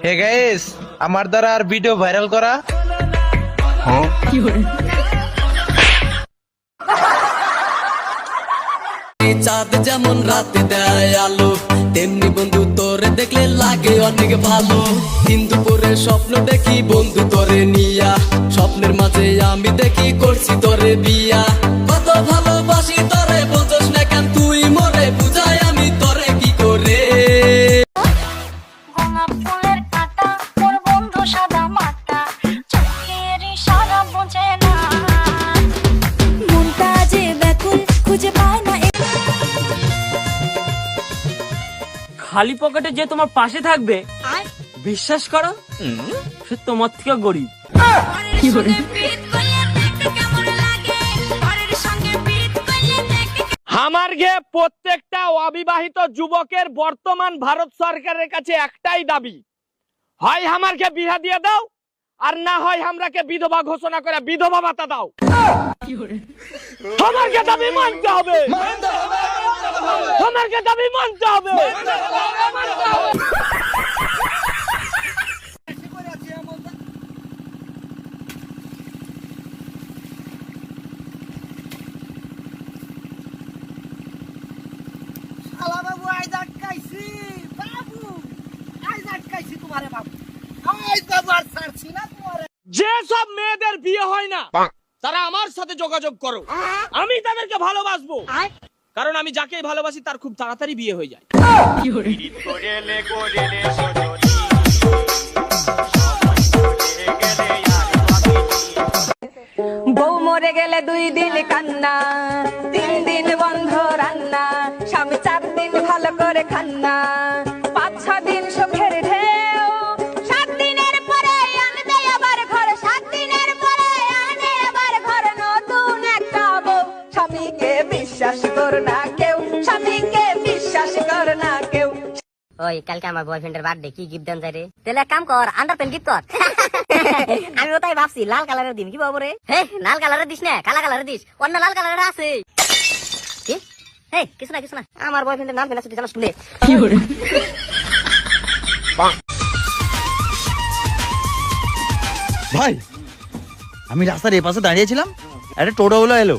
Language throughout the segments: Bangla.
হে গাইস, আমার দ্বারা আর ভিডিও ভাইরাল করা। চাঁদ যেমন রাতে দেয় আলো, তেমনি বন্ধু তোরে দেখলে লাগে অনেক ভালো। দিন দুপুরে স্বপ্ন দেখি বন্ধু তোরে নিয়া, স্বপ্নের মাঝে আমি দেখি করছি তোরে বিয়া। কত ভালোবাসি তোরে বলছস না কেন তুই মরে, বুঝাই আমি তোরে কি করে। গোলাপ ফুলের কাঁটা তোর বন্ধু সাদা মাটা, চোখের ইশারা বোঝে না, মনটা যে ব্যাকুল খুঁজে পায় না। খালি পকেটে যে তোমার পাশে থাকবে বিশ্বাস করো সে তোমার থেকে গরিব। আমার গে প্রত্যেকটা অবিবাহিত যুবকের বর্তমান ভারত সরকারের কাছে একটাই দাবি, হয় আমারকে বিয়া দিয়ে দাও, আর না হয় আমরাকে বিধবা ঘোষণা করে বিধবা ভাতা দাও। আমারকে দাবি মানতে হবে, আমারকে দাবি মানতে হবে। যেসব মেয়েদের বিয়ে হয় না তারা আমার সাথে যোগাযোগ করো, আমি তাদেরকে ভালোবাসবো, কারণ আমি যাকেই ভালোবাসি তার খুব তাড়াতাড়ি বিয়ে হয়ে যায়। বউ মরে গেলে 2 দিন কান্না, 3 দিন বন্ধ রান্না, স্বামী 4 দিন ভালো করে খান্না, 5-6 দিন সুখের ঢেউ, 7 দিনের পরে আনবে আবার ঘর, 7 দিনের পরে আনে আবার ঘর নতুন একটা বউ। স্বামীকে বিশ্বাস কর না কেউ, স্বামীকে বিশ্বাস কর না কেউ। ওই কালকে আমার বয়ফ্রেন্ডের বার্থডে, কি গিফট দেন রে? তাহলে এক কাম কর, আন্ডারপ্যান্ট গিফট কর। আমিও তাই ভাবছি লাল কালারের দিন, কি বাবু রে? লাল কালারের দিস না, কালা কালারের দিস, অন্য লাল কালারের আছে। কিছু না কিছু না, আমার বয়ফ্রেন্ডের নাম কেন তুই জানাস শুনে? ভাই আমি রাস্তার এ পাশে দাঁড়িয়েছিলাম, একটা টোটোওয়ালা এলো,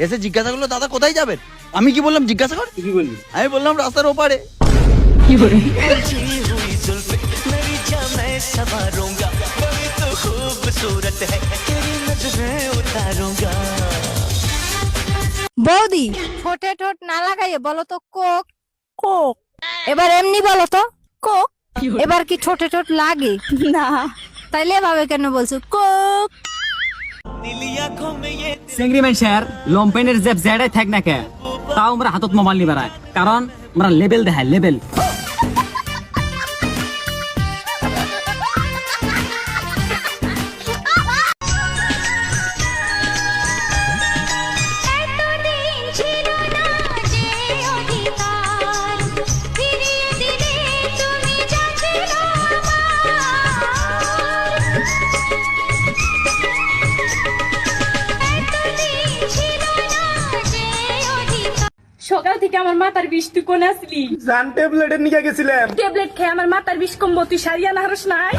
এসে জিজ্ঞাসা করলো দাদা কোথায় যাবেন? আমি কি বললাম জিজ্ঞাসা কর, কি বললি? আমি বললাম রাস্তার ওপারে। বৌদি, ঠোঁটে ঠোঁট না লাগাইয়ে বলো তো কোক কোক। এবার এমনি বলো তো কোক। এবার কি ঠোঁটে ঠোঁট লাগে না? তাইলে এভাবে কেন বলছো কোক? চেংড়ি মানুষের লম্পেনের জেব জেডাই থাক না কে, তাও আমরা হাতত মোবাইল নিয়ে বেড়ায়, কারণ আমরা লেবেল দেখায়, লেবেল। এতদিন ছিল না যে অধিকার, ফিরিয়ে দিলে তুমি যা ছিল আমার। এতদিন ছিল না যে অধিকার। সকাল থেকে আমার মাথার বিষ তুই কোন আসলি? জান ট্যাবলেটের নিয়ে গেছিলাম। ট্যাবলেট খেয়ে আমার মাথার বিষ কমবো, তুই সারিয়া না হারস নাই?